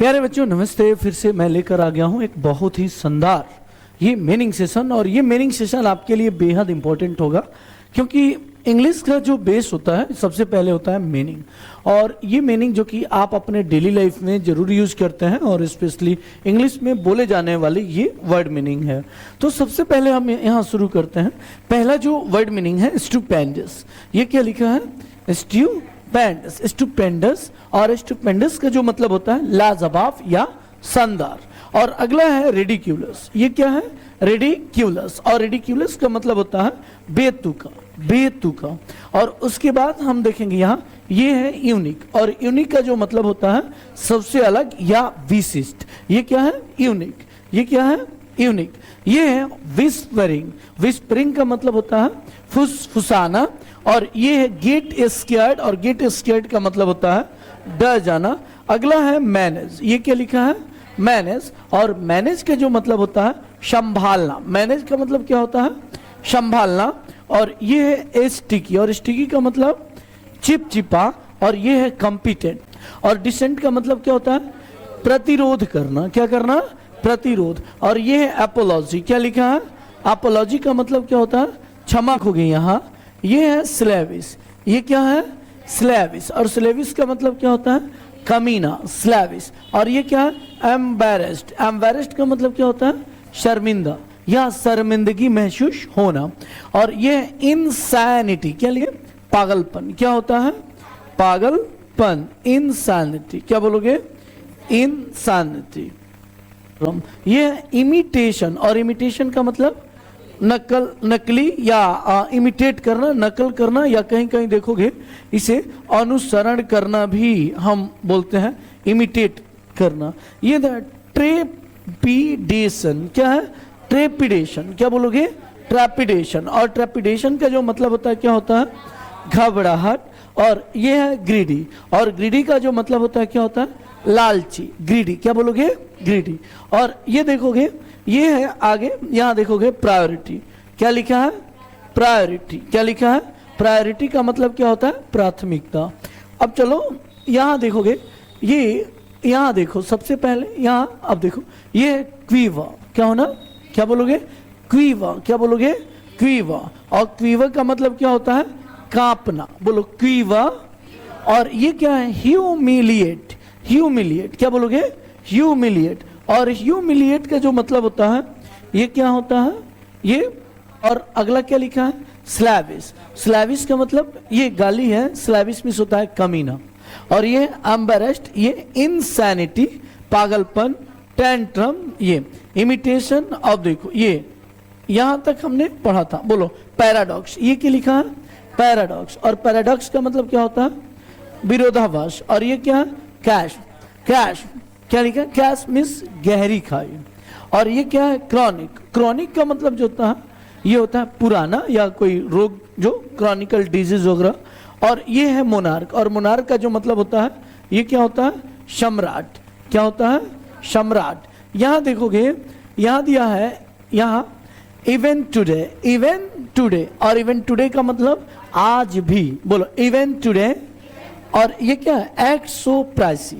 प्यारे बच्चों नमस्ते। फिर से मैं लेकर आ गया हूं एक बहुत ही शानदार ये मीनिंग सेशन। और ये मीनिंग सेशन आपके लिए बेहद इंपॉर्टेंट होगा, क्योंकि इंग्लिश का जो बेस होता है सबसे पहले होता है मीनिंग। और ये मीनिंग जो कि आप अपने डेली लाइफ में जरूर यूज करते हैं, और स्पेशली इंग्लिश में बोले जाने वाली ये वर्ड मीनिंग है। तो सबसे पहले हम यहाँ शुरू करते हैं। पहला जो वर्ड मीनिंग है स्टुपेंडस। ये क्या लिखा है? स्टुपेंडस। स्टुपेंडस, और स्टुपेंडस का जो मतलब होता है लाजवाब या शानदार। और अगला है रेडिक्यूलस। ये क्या है? रेडिक्यूलस। और रेडिक्यूलस का मतलब होता है बेतुका, बेतुका। और उसके बाद हम देखेंगे यहाँ ये है यूनिक। और यूनिक का जो मतलब होता है सबसे अलग या विशिष्ट। ये क्या है? यूनिक। ये क्या है? यूनिक। ये है विस्परिंग। विस्परिंग का मतलब होता है फुसफुसाना। और ये है गेट स्कैर्ड। और गेट स्कैर्ड का मतलब होता है डर जाना। अगला है मैनेज। ये क्या लिखा है? मैनेज। और मैनेज का जो मतलब होता है संभालना। मैनेज का मतलब क्या होता है? संभालना। और ये है स्टिकी। और स्टिकी का मतलब चिपचिपा। और ये है कॉम्पिटेंट। और डिसेंट का मतलब क्या होता है? प्रतिरोध करना। क्या करना? प्रतिरोध। और ये है एपोलॉजी। क्या लिखा है? एपोलॉजी का मतलब क्या होता है? क्षमा हो गई यहाँ। ये है स्लेविश। ये क्या है? स्लेविश। और स्लेविश का मतलब क्या होता है? कमीना, स्लेविश। और ये क्या है? एम्बैरेस्ड। एम्बैरेस्ड का मतलब क्या होता है? शर्मिंदा या शर्मिंदगी महसूस होना। और ये इंसैनिटी। क्या लिखे? पागलपन। क्या होता है? पागलपन, इंसैनिटी। क्या बोलोगे? इंसैनिटी। ये इमिटेशन। और इमिटेशन का मतलब नकल, नकली या इमिटेट करना, नकल करना, या कहीं कहीं देखोगे इसे अनुसरण करना भी हम बोलते हैं, इमिटेट करना। ये ट्रेपिडेशन। क्या है? ट्रेपिडेशन। क्या बोलोगे? ट्रेपिडेशन। और ट्रेपिडेशन का जो मतलब होता है क्या होता है? घबराहट। और ये है ग्रीडी। और ग्रीडी का जो मतलब होता है क्या होता है? लालची, ग्रीडी। क्या बोलोगे? ग्रीडी। और ये देखोगे ये है आगे, यहां देखोगे प्रायोरिटी। क्या लिखा है? प्रायोरिटी। क्या लिखा है? प्रायोरिटी का मतलब क्या होता है? प्राथमिकता। अब चलो यहां देखोगे, ये यहां देखो सबसे पहले यहां, अब देखो ये है क्वीवा। क्या होना? क्या बोलोगे? क्वीवा। क्या बोलोगे? क्वीवा। और क्वीवा का मतलब क्या होता है? कांपना। बोलो क्वीवा। और ये क्या है? ह्यूमिलिएट। ह्यूमिलिएट। क्या बोलोगे? ह्यूमिलिएट। और ह्यूमिलिएट का जो मतलब होता है ये क्या होता है? ये। और अगला क्या लिखा है? स्लैविश। स्लैविश का मतलब ये गाली है, स्लैविश में होता है कमीना। और ये एम्बैरेस्ड, ये इंसैनिटी, पागलपन, टेंट्रम, ये इमिटेशन। अब देखो ये यहां तक हमने पढ़ा था। बोलो पैराडॉक्स। ये क्या लिखा है? पैराडॉक्स। और पैराडॉक्स का मतलब क्या होता है? विरोधाभास। और ये क्या है? कैश। कैश। क्या लिखा है? कैश मीन्स गहरी खाई। और ये क्या है? क्रॉनिक। क्रॉनिक का मतलब जो होता है ये होता है पुराना या कोई रोग, जो क्रॉनिकल डिजीज वगैरह। और ये है मोनार्क। और मोनार्क का जो मतलब होता है ये क्या होता है? सम्राट। क्या होता है? सम्राट। यहां देखोगे यहां दिया है यहाँ इवन टुडे। Even today. और इवन टुडे का मतलब आज भी। बोलो इवन टुडे। और ये क्या है? Act so pricey.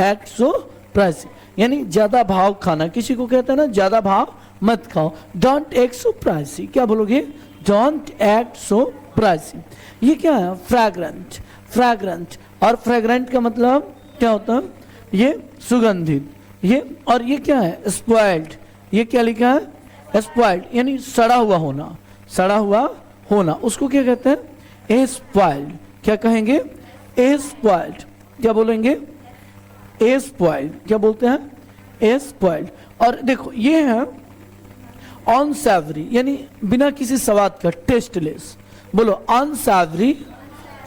Act so pricey यानी ज्यादा भाव खाना। किसी को कहता है ना ज्यादा भाव मत खाओ, डोंट एक्ट सो प्राइसी। क्या बोलोगे? Don't act so pricey. ये क्या है? फ्रैग्रेंट। फ्रैग्रेंट। और फ्रैग्रेंट का मतलब क्या होता है? ये सुगंधित। ये। और ये क्या है? स्पॉइल्ड। ये क्या लिखा है? स्पॉइल्ड यानी सड़ा हुआ होना। सड़ा हुआ होना उसको क्या कहते हैं? ए स्पॉइल्ड। क्या कहेंगे? ए स्पॉइल्ड। क्या बोलेंगे? ए स्पॉइल्ड। क्या बोलते हैं? ए स्पॉइल्ड। और देखो ये है अनसैवरी यानी बिना किसी स्वाद का, टेस्टलेस। बोलो अनसैवरी।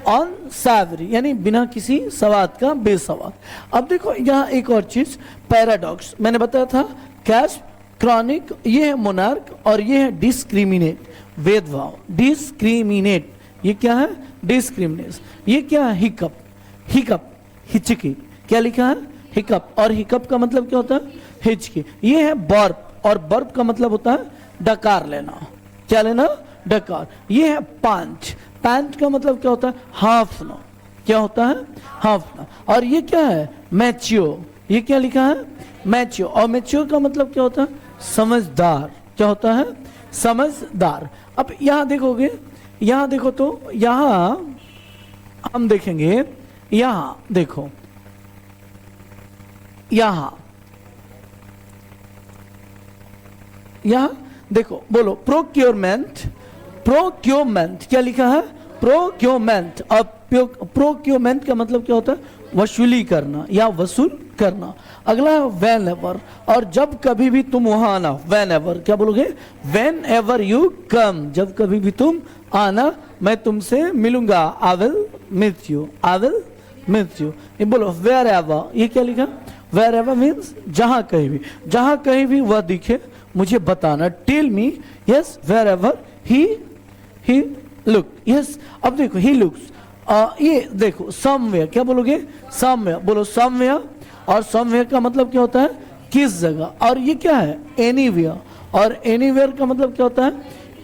अनसैवरी यानी बिना किसी स्वाद का, बेस्वाद। अब देखो यहाँ एक और चीज, पैराडॉक्स। मैंने बताया था कैश, क्रॉनिक, ये है मोनार्क, और ये है डिस्क्रिमिनेट, भेदभाव। डिस्क्रिमिनेट। ये क्या है? डिस्क्रिमिनेट। ये क्या है? हिकअप। हिकअप, हिचकी। क्या लिखा है? हिकअप। और हिकअप का मतलब क्या होता है? हिचकी। ये है बर्प। और बर्प का मतलब होता है डकार लेना। क्या लेना? डकार। ये है पांच। पांच का मतलब क्या होता है? हाफना। क्या होता है? हाफना। और ये क्या है? मैच्योर। ये क्या लिखा है? मैच्योर। और मैच्योर का मतलब क्या होता है? समझदार। क्या होता है? समझदार। अब यहां देखोगे, यहां देखो तो यहां हम देखेंगे, यहां देखो, यहां देखो, बोलो प्रोक्योरमेंट। प्रोक्योरमेंट क्या लिखा है? प्रोक्योरमेंट। और प्रोक्योरमेंट का मतलब क्या होता है? वसूली करना या वसूल करना। अगला है वेन एवर, और जब कभी भी तुम वहां आना। वेन एवर क्या बोलोगे? वेन एवर यू कम, जब कभी भी तुम आना मैं तुमसे मिलूंगा। I will meet you, I will meet you. ये बोलो वेयर एवर, ये क्या लिखा? वेयर एवर मीन्स जहां कहीं भी, जहां कहीं भी वह दिखे मुझे बताना। Tell me, yes wherever he look, yes. अब देखो ही लुक्स, ये देखो समवेयर, क्या बोलोगे? समवेयर। बोलो समवेयर। और समवेयर का मतलब क्या होता है? किस जगह। और ये क्या है? एनीवेयर। और एनीवेयर का मतलब क्या होता है?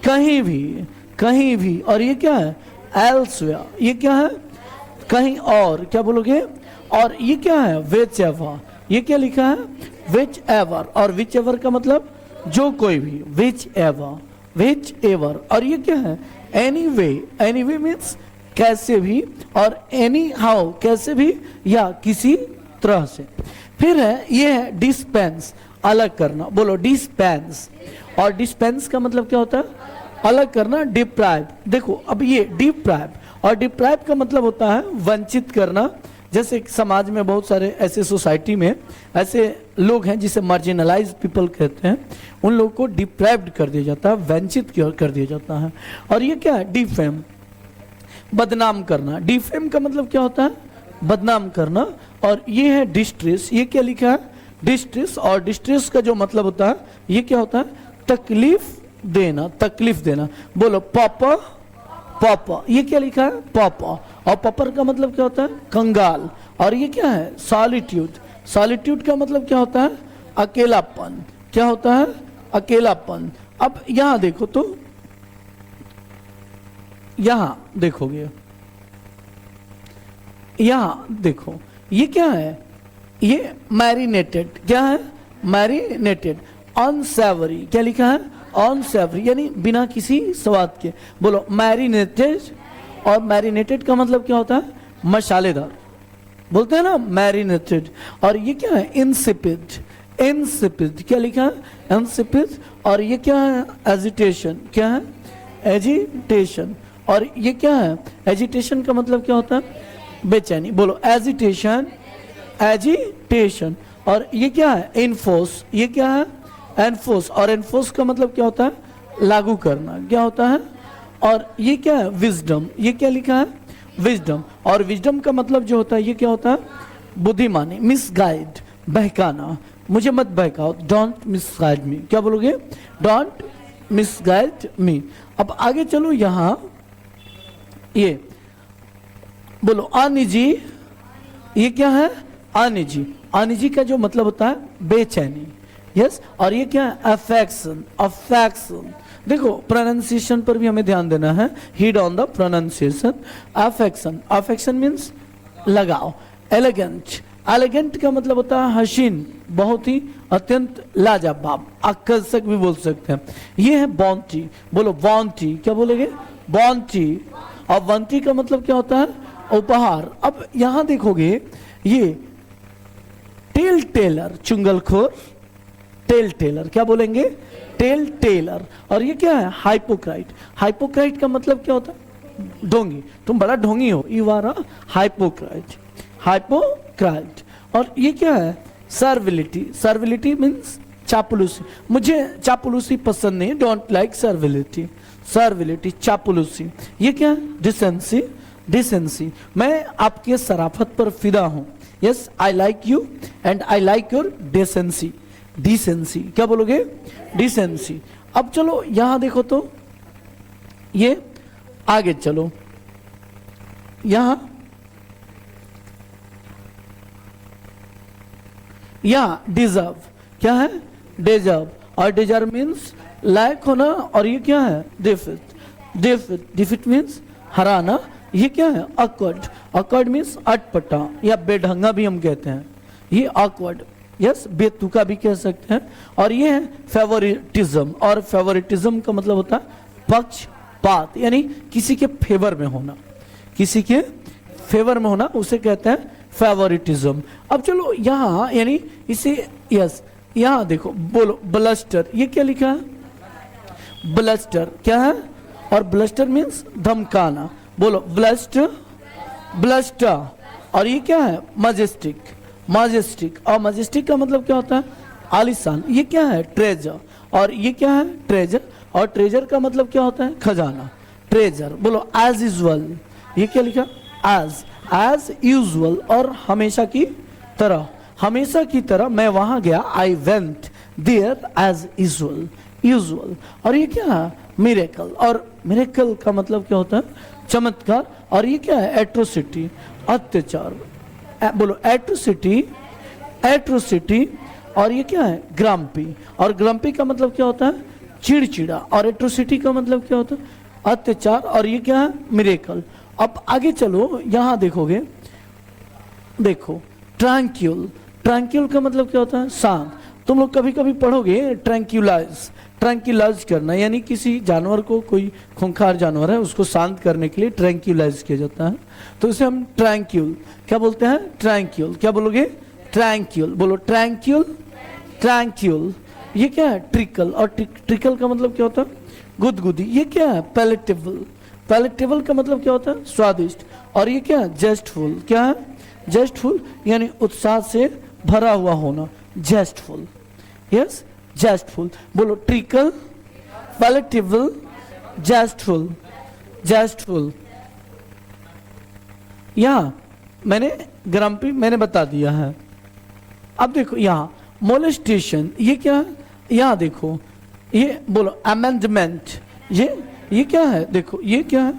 कहीं भी, कहीं भी। और ये क्या है? एल्सवेयर। ये क्या है? कहीं और। क्या बोलोगे? और ये क्या है? Which ever. ये क्या लिखा है? Which ever. और विच एवर का मतलब जो कोई भी, विच एवर, विच एवर। और ये क्या है? एनीवे। एनीवे मीन्स कैसे भी, और एनी हाउ कैसे भी, या किसी तरह से। फिर है ये है डिस्पेंस, अलग करना। बोलो डिस्पेंस। और डिस्पेंस का मतलब क्या होता है? अलग करना। डिप्राइव। देखो अब ये डिप्राइव, और डिप्राइव का मतलब होता है वंचित करना। जैसे समाज में बहुत सारे ऐसे, सोसाइटी में ऐसे लोग हैं जिसे मार्जिनलाइज पीपल कहते हैं, उन लोगों को डिप्राइव्ड कर दिया जाता है, वंचित कर दिया जाता है। और ये क्या है? डिफेम, बदनाम करना। डिफेम का मतलब क्या होता है? बदनाम करना। और ये है डिस्ट्रेस। ये क्या लिखा है? डिस्ट्रेस। और डिस्ट्रेस का जो मतलब होता है, ये क्या होता है? तकलीफ देना, तकलीफ देना। बोलो पापा, पापा। ये क्या लिखा है? पापा। और पापर का मतलब क्या होता है? कंगाल। और ये क्या है? सॉलिट्यूड। सॉलिट्यूड का मतलब क्या होता है? अकेलापन। क्या होता है? अकेलापन। अब यहां देखो तो, यहां देखोगे, यहां देखो, ये क्या है? ये मैरिनेटेड। क्या है? मैरिनेटेड। अनसेवरी। क्या लिखा है? अनसेवरी, यानी बिना किसी स्वाद के। बोलो मैरिनेटेड। और मैरिनेटेड का मतलब क्या होता है? मसालेदार। बोलते हैं ना मैरिनेटेड। और ये क्या है? इंसिपिड। इंसिपिड। क्या लिखा है? इंसिपिड। और ये क्या है? एजिटेशन। क्या है? एजिटेशन। और ये क्या है? एजिटेशन का मतलब क्या होता है? बेचैनी। बोलो एजिटेशन, एजिटेशन। और ये क्या है? इन्फोर्स। ये क्या है? एनफोर्स। और एनफोर्स का मतलब क्या होता है? लागू करना। क्या होता है? और ये क्या है? विजडम। ये क्या लिखा है? विजडम। और विजडम का मतलब जो होता है, ये क्या होता है? बुद्धिमानी। मिसगाइड, बहकाना। मुझे मत बहकाओ, डोंट मिसगाइड मी। क्या बोलोगे? डोंट मिसगाइड मी। अब आगे चलो, यहां ये बोलो अनिजी। ये क्या है? अनिजी। अनिजी का जो मतलब होता है बेचैनी। यस। और ये क्या है? अफेक्शन। अफेक्शन। देखो प्रोनाउंसिएशन पर भी हमें ध्यान देना है। Heed on the pronunciation. Affection. Affection means लगाओ। एलिगेंट। एलिगेंट का मतलब होता है हसीन, बहुत ही अत्यंत लाजवाब, आकर्षक भी बोल सकते हैं। ये है बॉन्टी। बोलो बॉन्टी। क्या बोलोगे? बॉन्टी। और बॉन्टी का मतलब क्या होता है? उपहार। अब यहां देखोगे, ये टेल टेलर, चुंगलखोर। Tale teller. क्या बोलेंगे? Tale teller. और ये क्या है? हाइपोक्राइट। हाइपोक्राइट का मतलब क्या होता है? ढोंगी। तुम बड़ा ढोंगी हो, यू आर अ हाइपोक्राइट। हाइपोक्राइट। और ये क्या है? सर्विलिटी। सर्विलिटी मीन्स चापलूसी। मुझे चापलूसी पसंद नहीं, डोंट लाइक सर्विलिटी। सर्विलिटी, चापलूसी। ये क्या है? डिसेंसी। डिसेंसी। मैं आपके शराफत पर फिदा हूं। Yes, I like you and I like your decency. Decency. क्या बोलोगे? डिसेंसी। अब चलो यहां देखो तो, ये आगे चलो, यहां डिजर्व। क्या है? डिजर्व। और डिजर्व मीन्स लायक होना। और ये क्या है? डिफिट। डिफिट। डिफिट मीन्स हराना। ये क्या है? अकॉर्ड। अकॉर्ड मीन्स अटपटा या बेढंगा भी हम कहते हैं। ये ऑकवर्ड, यस, बेतुका भी कह सकते हैं। और ये है फेवरिटिज्म, और फेवरिटिज्म का मतलब होता है पक्षपात, यानी किसी के फेवर में होना, किसी के फेवर में होना, उसे कहते हैं फेवरिटिज्म। अब चलो यहाँ यानी इसे, यस, यहाँ देखो, बोलो ब्लस्टर, ये क्या लिखा है? ब्लस्टर क्या है? और ब्लस्टर मीन्स धमकाना, बोलो ब्लस्टर, ब्लस्टर। और ये क्या है? Majestic, majestic. और मजेस्टिक का मतलब क्या होता है? आलिशान। ये क्या है? ट्रेजर। और ये क्या है? ट्रेजर। और ट्रेजर का मतलब क्या होता है? खजाना, ट्रेजर। बोलो एज यूजुअल, ये क्या लिखा? एज यूजुअल, और हमेशा की तरह, हमेशा की तरह मैं वहां गया, I went there as usual, usual. और ये क्या है? मिरेकल। और मिरेकल का मतलब क्या होता है? चमत्कार। और ये क्या है? एट्रोसिटी, अत्याचार। बोलो एट्रोसिटी, एट्रोसिटी। और ये क्या है? ग्राम्पी। और ग्राम्पी का मतलब क्या होता है? चिड़चिड़ा। और एट्रोसिटी का मतलब क्या होता है? अत्याचार। और ये क्या है? मिरेकल। अब आगे चलो, यहां देखोगे, देखो ट्रैंक्यूल, ट्रैंक्यूल का मतलब क्या होता है? शांत। तुम लोग कभी कभी पढ़ोगे ट्रैंक्यूलाइज, ट्रैंक्यूलाइज करना, यानी किसी जानवर को, कोई खूंखार जानवर है उसको शांत करने के लिए ट्रैंक्यूलाइज किया जाता है, तो इसे हम ट्रैंक्यूल क्या बोलते हैं? ट्रैंक्यूल। क्या बोलोगे? ट्रैंक्यूल। बोलो ट्रैंक्यूल, ट्रैंक्यूल। ये क्या है? ट्रिकल। और ट्रिकल का मतलब क्या होता है? गुदगुदी। ये क्या है? पैलेटेबल, पैलेटेबल का मतलब क्या होता है? स्वादिष्ट। और ये क्या है? जेस्टफुल। क्या है? जेस्टफुल, यानी उत्साह से भरा हुआ होना, जेस्टफुल, यस, जेस्टफुल। बोलो ट्रिकल, पैलेटेबल, जेस्टफुल, जेस्टफुल। यहां मैंने ग्रम्पी मैंने बता दिया है। अब देखो यहाँ मोलेस्टेशन, ये क्या है? यहाँ देखो, ये बोलो अमेंडमेंट, ये क्या है? देखो ये क्या है?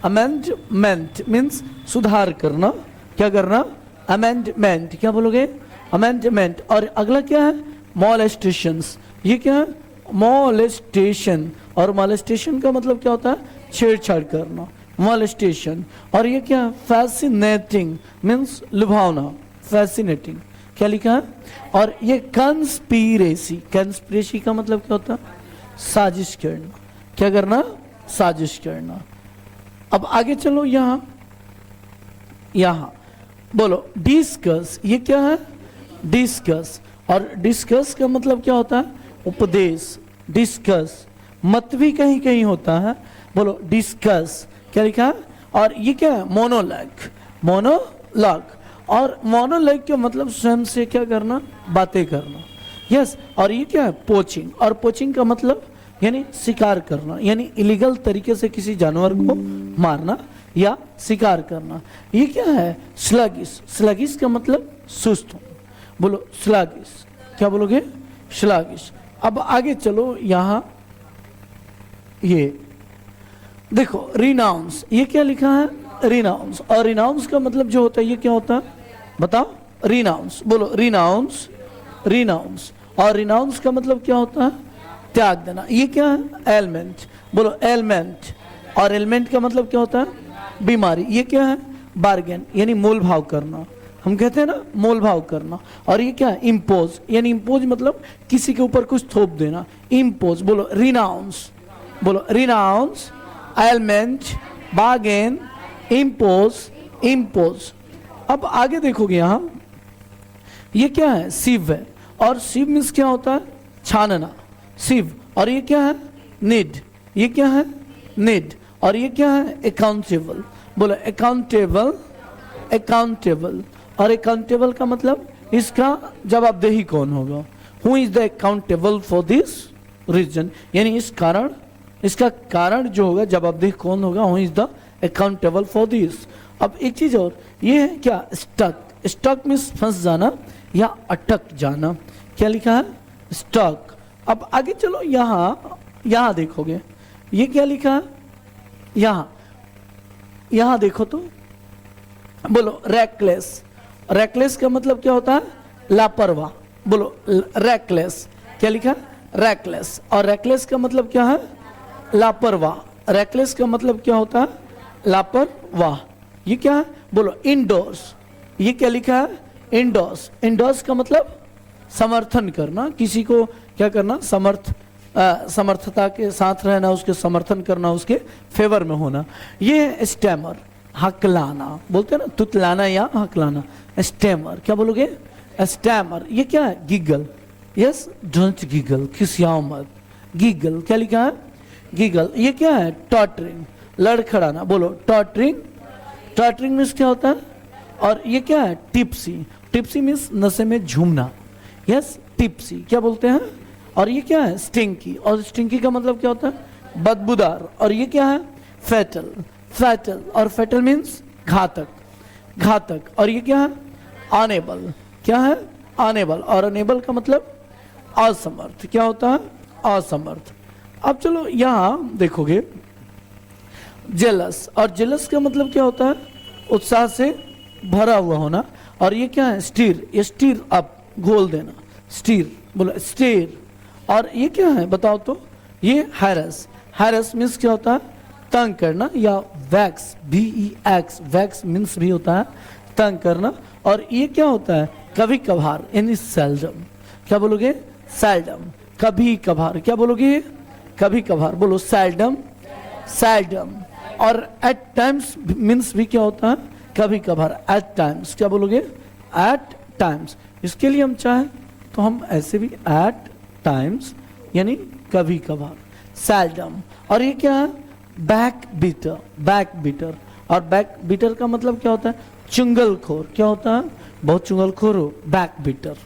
अमेंडमेंट मीन्स सुधार करना। क्या करना? अमेंडमेंट। क्या बोलोगे? अमेंडमेंट। और अगला क्या है? मोलेस्टेशंस। ये क्या है? मोलेस्टेशन। और मोलेस्टेशन का मतलब क्या होता है? छेड़छाड़ करना, मोलेस्टेशन। और ये क्या है? फैसिनेटिंग मीन्स लुभावना, फैसिनेटिंग। क्या लिखा है? और ये कंस्पिरेसी, कंस्पिरेसी का मतलब क्या होता है? साजिश करना। क्या करना? साजिश करना। अब आगे चलो, यहां बोलो डिस्कस। ये क्या है? डिस्कस। और डिस्कस का मतलब क्या होता है? उपदेश, डिस्कस। मत भी कहीं कहीं होता है, बोलो डिस्कस। क्या लिखा है? और ये क्या है? Monologue, monologue. और मोनोलॉग का मतलब स्वयं से क्या करना? बातें करना, यस। और ये क्या है? पोचिंग। और पोचिंग का मतलब यानी शिकार करना, यानी इलीगल तरीके से किसी जानवर को मारना या शिकार करना। ये क्या है? स्लगिश, स्लगिश का मतलब सुस्त होना, बोलो स्लगिश। क्या बोलोगे? स्लगिश। अब आगे चलो, यहाँ ये देखो रिनाउंस। ये क्या लिखा है? रिनाउंस। और रिनाउंस का मतलब जो होता है, ये क्या होता है? बताओ। रिनाउंस। बोलो रिनाउंस, रिनाउंस। और रिनाउंस का मतलब क्या होता है? त्याग देना। ये क्या है? एलमेंट। बोलो एलमेंट। और एलमेंट का मतलब क्या होता है? बीमारी। ये क्या है? बार्गेन, यानी मोल भाव करना। हम कहते हैं ना मोल भाव करना। और ये क्या है? इम्पोज, यानी इम्पोज मतलब किसी के ऊपर कुछ थोप देना, इम्पोज। बोलो रिनाउंस, बोलो renounce, element, bargain, impose, impose. अब आगे देखोगे यहाँ, ये क्या है? सिव है। और सिव मीन्स क्या होता है? छानना, सिव। और ये क्या है? नीड। ये क्या है? नीड। और ये क्या है? अकाउंटेबल। बोलो अकाउंटेबल, अकाउंटेबल। और अकाउंटेबल का मतलब इसका जवाबदेही कौन होगा? Who is the accountable for this reason, यानी इस कारण, इसका कारण जो होगा, जवाबदेही कौन होगा? Who is the accountable for this. अब एक चीज और, ये है क्या? स्टक। स्टक मीन्स फंस जाना या अटक जाना। क्या लिखा है? स्टक। अब आगे चलो, यहां देखोगे, ये क्या लिखा है? यहां देखो तो, बोलो रैकलेस। रैकलेस का मतलब क्या होता है? लापरवाह। बोलो रैकलेस। क्या लिखा? रैकलेस। और रैकलेस का मतलब क्या है? लापरवाह। रैकलेस का मतलब क्या होता है? लापरवाह। ये क्या है? बोलो इंडोर्स। ये क्या लिखा है? इंडोस, इंडोस का मतलब समर्थन करना, किसी को क्या करना, समर्थता के साथ रहना, उसके समर्थन करना, उसके फेवर में होना। ये है स्टैमर, हकलाना, बोलते हैं ना तुतलाना या हकलाना। स्टैमर क्या बोलोगे, स्टैमर। ये क्या है, गिगल, यस, डोंट गिगल, खिसियाओ मत, गिगल, क्या लिखा है, गिगल। ये क्या है, टॉटरिंग, लड़खड़ाना, बोलो टॉटरिंग, टॉटरिंग मीन्स क्या होता है। और ये क्या है, टिप्सी, टिप्सी मीन्स नशे में झूमना, यस, टिप्सी क्या बोलते हैं। और ये क्या है, स्टिंकी, और स्टिंकी का मतलब क्या होता है, बदबूदार। और ये क्या है, फैटल, फैटल, और फैटल मीन्स घातक, घातक। और ये क्या है, अनेबल, क्या है, अनेबल, और अनेबल का मतलब असमर्थ, क्या होता है, असमर्थ। अब चलो यहां देखोगे, जेलस, और जेलस का मतलब क्या होता है, उत्साह से भरा हुआ होना। और ये क्या है, स्टीर, ये स्टीर अप, घोल देना, स्टीर, बोलो स्टीर। और ये क्या है बताओ तो, ये हैरस, हैरस मीन्स क्या होता है, तंग करना, या वैक्स, VEX, वैक्स मीन्स भी होता है तंग करना। और ये क्या होता है, कभी कभार, यानी सेल्डम, क्या बोलोगे, सेल्डम, कभी कभार, क्या बोलोगे, कभी कभार, बोलो सेल्डम, सेल्डम। और एट टाइम्स मीन्स भी क्या होता है, कभी कभार, एट टाइम्स, क्या बोलोगे, एट टाइम्स। इसके लिए हम चाहें तो हम ऐसे भी, एट टाइम्स यानी कभी कभार, सेल्डम। और ये क्या है, बैक बीटर, बैक बीटर। और बैक बीटर का मतलब क्या होता है, चुंगलखोर, क्या होता है, बहुत चुंगलखोर हो, backbiter,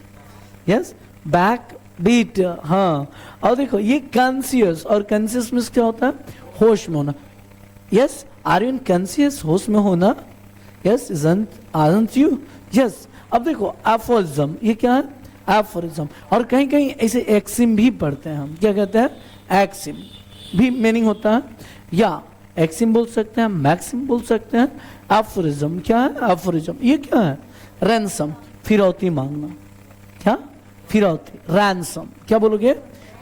yes, backbiter. हाँ, और देखो ये कॉन्शियस, और कॉन्शियस मीन्स क्या होता है, होश में होना, yes, are you in conscious, होश में होना, यस, आरंट यू, यस। अब देखो एफोरिज्म, ये क्या है, एफोरिज्म। और कहीं कहीं ऐसे एक्सिम भी पढ़ते हैं हम, क्या कहते हैं, एक्सिम भी मीनिंग होता है, या एक्सिम बोल सकते हैं, मैक्सिम बोल सकते हैं। एफोरिज्म क्या है, एफोरिज्म। ये क्या है, रैंसम, फिरौती मांगना, क्या, फिरौती, रैंसम, क्या बोलोगे,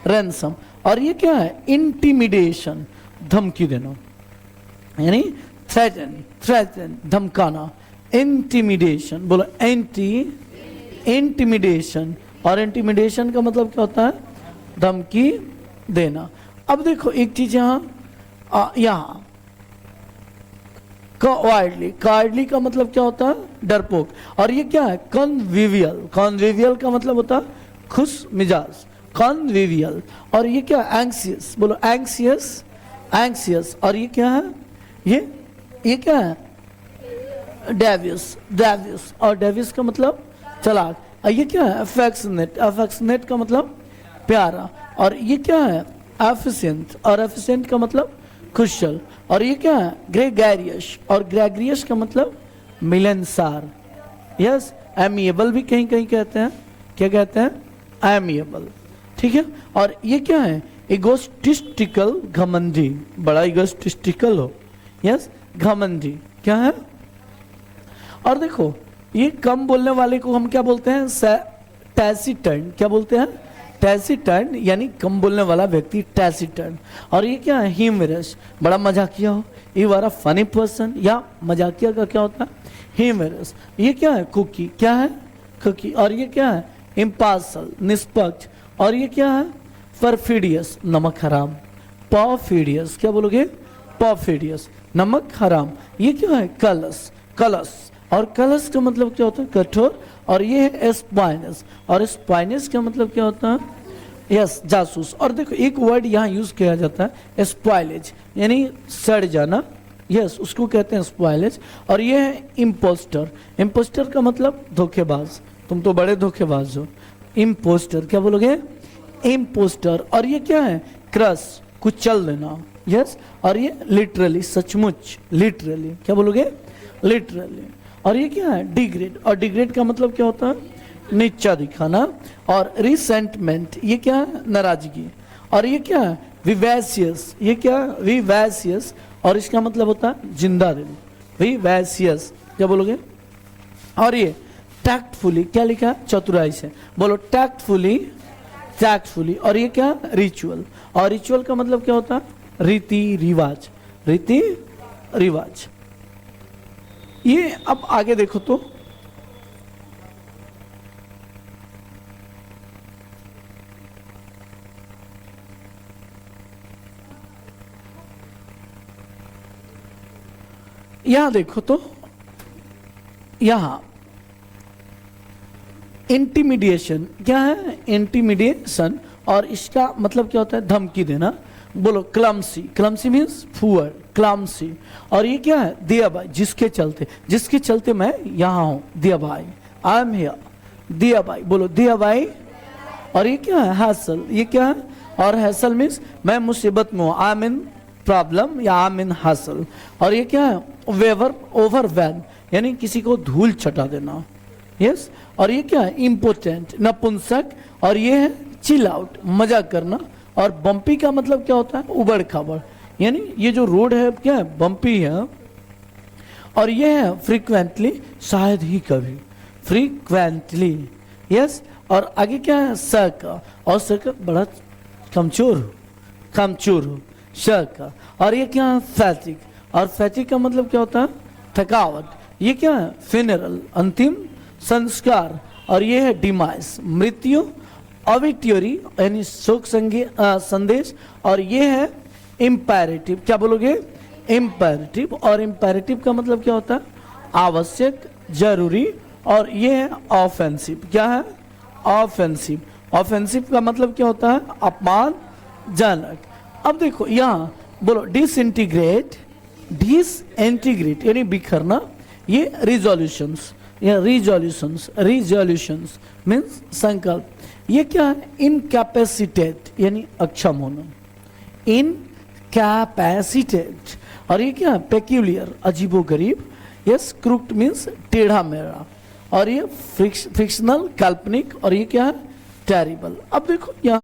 रैंसम। और ये क्या है, इंटिमिडेशन, धमकी देना, यानी थ्रेटन, थ्रेटन, धमकाना, इंटिमिडेशन, बोलो इंटिमिडेशन। और इंटिमिडेशन का मतलब क्या होता है, धमकी देना। अब देखो एक चीज यहाँ कॉवर्डली, कॉवर्डली का मतलब क्या होता है, डरपोक। और ये क्या है, कॉन्विवियल, कॉन्विवियल का मतलब होता है खुश मिजाज, कॉन्विवियल। और ये क्या, एंक्सियस, बोलो एंक्सियस, एंक्सियस। और ये क्या है, ये क्या है, डेवियस, डेवियस। और डेवियस का मतलब चालाक। और ये क्या है, अफेक्शनेट, अफेक्शनेट का मतलब प्यारा। और ये क्या है, एफिशिएंट, और एफिशिएंट का मतलब कुशल। और ये क्या है, ग्रेगरियस, और ग्रेगरियस का मतलब मिलनसार, यस, एमिएबल भी कहीं कहीं कहते हैं, क्या कहते हैं, एमिएबल, ठीक है। और ये क्या है, इगोस्टिस्टिकल, घमंडी, बड़ा इगोस्टिस्टिकल हो, यस, घमंडी, क्या है। और देखो ये कम बोलने वाले को हम क्या बोलते हैं, टैसिटर्न, क्या बोलते हैं, टैसिटर्न, यानी कम बोलने वाला व्यक्ति, टैसिटर्न। और ये क्या है, ह्यूमरस, बड़ा मजाकिया हो, ये वाला फनी पर्सन, या मजाकिया का क्या होता है, ह्यूमरस। ये क्या है, कुकी, क्या है, कुकी। और ये क्या है, इम्पार्शल, निष्पक्ष। और ये क्या है, परफिडियस, नमक हराम, परफिडियस, क्या बोलोगे, परफिडियस, नमक हराम। ये क्या है, कलस, कलस। और कलस का मतलब क्या होता है, कठोर। और ये है स्पाइनस, और स्पाइनस का मतलब क्या होता है, यस, जासूस। और देखो एक वर्ड यहाँ यूज किया जाता है, स्पॉइलेज, यानी सड़ जाना, यस, उसको कहते हैं स्पॉइलेज। और ये है इम्पोस्टर, इम्पोस्टर का मतलब धोखेबाज, तुम तो बड़े धोखेबाज हो, इम्पोस्टर, क्या बोलोगे, इम्पोस्टर। और ये क्या है, क्रश, कुचल देना, यस। और ये लिटरली, सचमुच, लिटरली, क्या बोलोगे, लिटरली। और ये क्या है, डिग्रेड, और डिग्रेड का मतलब क्या होता है, नीचा दिखाना। और रिसेंटमेंट, ये क्या है, नाराजगी। और ये क्या है, विवैसियस, ये क्या है, विवैसियस। और इसका मतलब होता है जिंदा दिल, विवैसियस, क्या बोलोगे। और ये टैक्टफुली, क्या लिखा है, चतुराई से, बोलो टैक्टफुली, टैक्टफुली। और ये क्या, रिचुअल। और रिचुअल का मतलब क्या होता है, रीति रिवाज, रीति रिवाज। ये अब आगे देखो तो यहां देखो तो यहां इंटिमिडिएशन क्या है, इंटिमिडिएशन, और इसका मतलब क्या होता है, धमकी देना। बोलो clumsy, clumsy means poor, clumsy. और ये क्या है, दिया भाई, जिसके चलते मैं यहाँ हूँ, दिया भाई, आई एम हियर, दिया भाई, बोलो दिया भाई। और ये क्या है, हैसल, ये क्या है, और हैसल मीन्स मैं मुसीबत में हूँ, आई एम इन प्रॉब्लम या आई एम इन हैसल। और ये क्या है, वेवर, ओवरवेल, यानी किसी को धूल चटा देना, यस। और ये क्या है, इम्पोर्टेंट, नपुंसक। और ये है चिल आउट, मजा करना। और बम्पी का मतलब क्या होता है, उबड़ खाबड़, यानी ये जो रोड है क्या है, बम्पी है। और ये है फ्रीक्वेंटली, शायद ही कभी, फ्रीक्वेंटली, यस। और आगे क्या है, स का, और स का बड़ा कमजोर हो, श का। और ये क्या है, फैटिक, और फैटिक का मतलब क्या होता है, थकावट। ये क्या है, फिनरल, अंतिम संस्कार। और ये है डिमाइस, मृत्यु। ऑबिट्यूरी यानी शोक संदेश। और ये है इम्पेरेटिव, क्या बोलोगे, इम्पेरेटिव। और इम्पेरेटिव का मतलब क्या होता है, आवश्यक, जरूरी। और ये है ऑफेंसिव, क्या है, ऑफेंसिव। ऑफेंसिव का मतलब क्या होता है, अपमानजनक। अब देखो यहाँ बोलो डिसइंटीग्रेट, डिसइंटीग्रेट यानी बिखरना। ये रिजोल्यूशंस, या रिजोल्यूशंस मीन्स संकल्प। ये क्या है, इनकैपेसिटेट यानी अक्षम होना, इनकैपेसिटेट। और ये क्या है, पेक्यूलियर, अजीबोगरीब, यस। क्रूक्ड मीन्स टेढ़ा मेढ़ा। और ये फिक्शनल, काल्पनिक। और ये क्या है, टेरिबल। अब देखो यहाँ